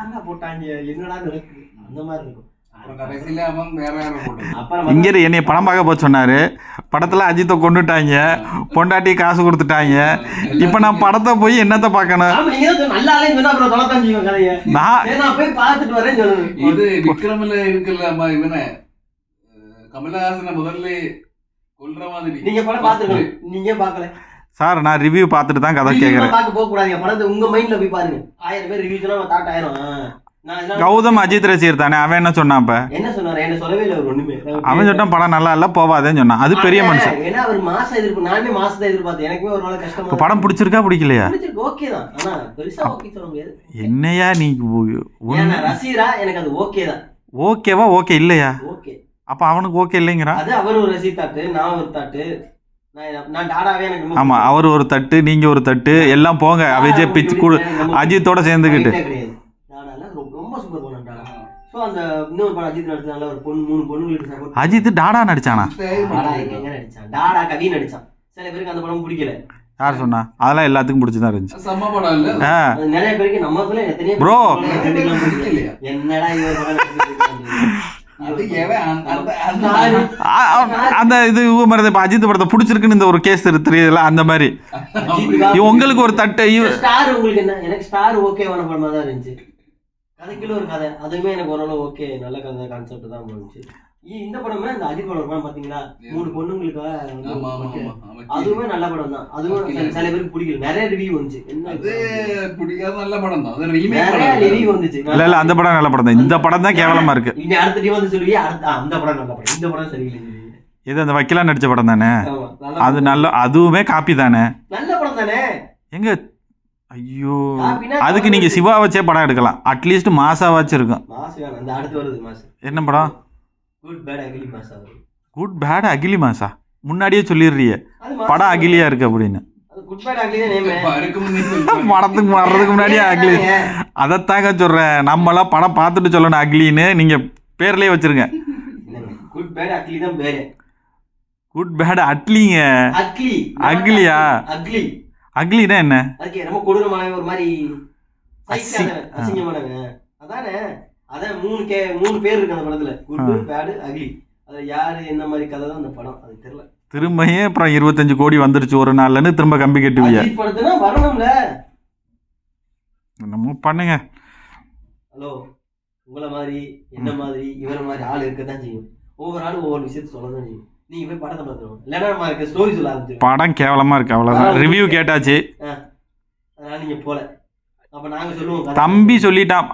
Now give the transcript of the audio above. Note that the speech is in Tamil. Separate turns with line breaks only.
யாரா போட்டாங்க என்னடா நடக்குது அந்த மாதிரி இருக்கும்.
இங்க என்னை படம் பார்க்க போக சொன்னாரு. படத்துல அஜித்தை கொண்டுட்டாங்க, பொண்டாட்டி காசு கொடுத்துட்டாங்க. இப்ப நான் படத்தை போய் என்னத்த பார்க்கணும்?
நான் போய் பார்த்துட்டு வரேன் சொல்லணும்.
இது விக்ரம்ல இருக்குல்ல இவனை கமலஹாசனை முதல்ல கொல்ற மாதிரி.
நீங்க படம் பார்த்துருக்கணும், நீங்க பார்க்கல
சார். நான் ரிவ்யூ பார்த்துட்டு தான் கதை கேட்கறேன்.
பார்க்க போக கூடாது, படத்தை உங்க மைண்ட்ல போய் பாருங்க. 1000 பேர் ரிவ்யூ சொன்னா தாட் ஆயிரும்.
கௌதம் அஜித் ரசிகர் தானே, அவன் என்ன சொன்னான்?
என்ன சொன்னாரு? என்ன சொல்லவே இல்லை ஒண்ணுமே.
அவன் சொன்னான் படம் நல்லா இல்ல போவாதேன்னு சொன்னான். அது பெரிய மனுஷன்.
ஏன்னா அவர் மாசம் எதிர்ப்பு, நானே மாசத்தை எதிர்பார்த்தேன். எனக்குமே ஒரு நாள் கஷ்டமா.
படம் பிடிச்சிருக்கா பிடிக்கலையா?
ஓகே தான், ஆனா பெருசா ஓகே சொல்ல முடியாது.
என்னையா நீ
ரசிகரா? எனக்கு அது ஓகே தான்.
ஓகேவா? ஓகே இல்லையா?
ஓகே.
அப்ப அவனுக்கு ஓகே இல்லைங்கிறா?
அது அவர் ஒரு ரசிகர் தாட்டு, நான் ஒரு தாட்டு. நான் டாடாவே எனக்கு.
ஆமா, அவர் ஒரு தட்டு, நீங்க ஒரு தட்டு, எல்லாம் போங்க அவிஜய் பிச் கூட அஜித்தோட சேர்ந்துக்கிட்டு.
ரொம்ப சூப்பர் பண்ணான் டாடா. சோ அந்த இன்னொரு படம் அஜித் நடிச்சால ஒரு பொண்ணு, 3 பொண்ணுங்களுக்கு சப்போர்ட்.
அஜித் டாடா நடிச்சானா?
டாடா எங்க நடிச்சான்? டாடா கவி நடிச்சான். சில பேருக்கு அந்த படம் பிடிக்கல.
யார் சொன்னா? அதெல்லாம் எல்லாத்துக்கும் பிடிச்சுதான் இருந்துச்சு.
செம்ம படம் இல்ல.
நிறைய பேருக்கு நம்மக்குள்ள எத்தனையோ
ப்ரோ
என்னடா இவன் படம்
அந்த இது இப்ப அஜித் படத்தை பிடிச்சிருக்குன்னு இந்த ஒரு கேஸ் தெரியல. அந்த மாதிரி உங்களுக்கு ஒரு தட்டு
ஸ்டார். உங்களுக்கு என்ன? எனக்கு ஸ்டார் ஓகேவான படமா தான் இருந்துச்சு. கதைக்குள்ள ஒரு கதை, அதுவுமே எனக்கு ஓரளவு ஓகே, நல்ல கதை, கான்செப்ட் தான் போச்சு. இந்த படமே இந்த அஜித் படம் படம் பாத்தீங்களா? 3 பொண்ணுங்களுக்கு அதுவுமே நல்ல படம் தான். அதுவும் சில பேருக்கு பிடிக்கல, நிறைய ரிவ்யூ வந்துச்சு.
அது பிடிக்காத நல்ல படம் தான். அது
நிறைய ரிவ்யூ வந்துச்சு.
இல்ல அந்த படம் நல்ல படம் தான். இந்த படம் தான் கேவலமா இருக்கு.
இனி அடுத்த டீம் வந்து சொல்லுவீங்க அந்த படம் நல்ல படம், இந்த படம் சரியில்லை.
இது அந்த வக்கீலா நடிச்ச படம் தானே? அது நல்ல, அதுவுமே காப்பி தானே?
நல்ல படம் தானே? எங்க?
ஐயோ, அதுக்கு நீங்க சிவா வச்சே படம் எடுக்கலாம். அட்லீஸ்ட் மாசா வச்சு இருக்கும்.
அந்த அடுத்து வருது மாசம்.
என்ன படம்?
குட் பேட் அகிலி மாசா.
குட் பேட் அகிலி மாசா? முன்னாடியே சொல்லிடுறிய படம் அகிலியா இருக்கு அப்படின்னு.
குட் பேட் அகிலி நேம்
படத்துக்கு வர்றதுக்கு முன்னாடியே அகிலி. அதைத்தாங்க சொல்றேன், நம்ம எல்லாம் படம் பார்த்துட்டு சொல்லணும் அகிலின்னு. நீங்க பேர்லயே வச்சிருங்க.
குட் பேட் அகிலி தான் பேரு.
Good bad அட்லிங்க.
அகிலி
அகிலியா?
அகிலி.
அகிலினா என்ன?
அதுக்கு ரொம்ப கொடூரமான ஒரு மாதிரி அசிங்கமானவங்க அதானே? அதான் 3 பேர் இருக்கு அந்த படத்துல. Good bad ugly. அது யாரு என்ன மாதிரி கதை தான் அந்த படம், அது தெரியல.
திரும்பியே அப்புறம் 25 கோடி வந்துருச்சு ஒரு நாள்லன்னு திரும்ப கம்பி கட்டுவியா?
படத்துனா வரணும்ல.
நம்ம பண்ணுங்க.
ஹலோ, உங்களை மாதிரி என்ன மாதிரி இவர மாதிரி ஆள் இருக்கதான் செய்யும். ஒவ்வொரு ஆளும் ஒவ்வொரு விஷயத்த சொல்லதான் செய்யும். நீங்க போய் படத்தை பார்த்துருவோம், இல்லைன்னா நம்ம ஸ்டோரி சொல்ல ஆரம்பிச்சிடும்.
படம் கேவலமா இருக்கு, அவ்வளவுதான். ரிவ்யூ கேட்டாச்சு,
அதனால நீங்க போல. அப்ப நாங்க சொல்லுவோம்,
தம்பி சொல்லிட்டான்.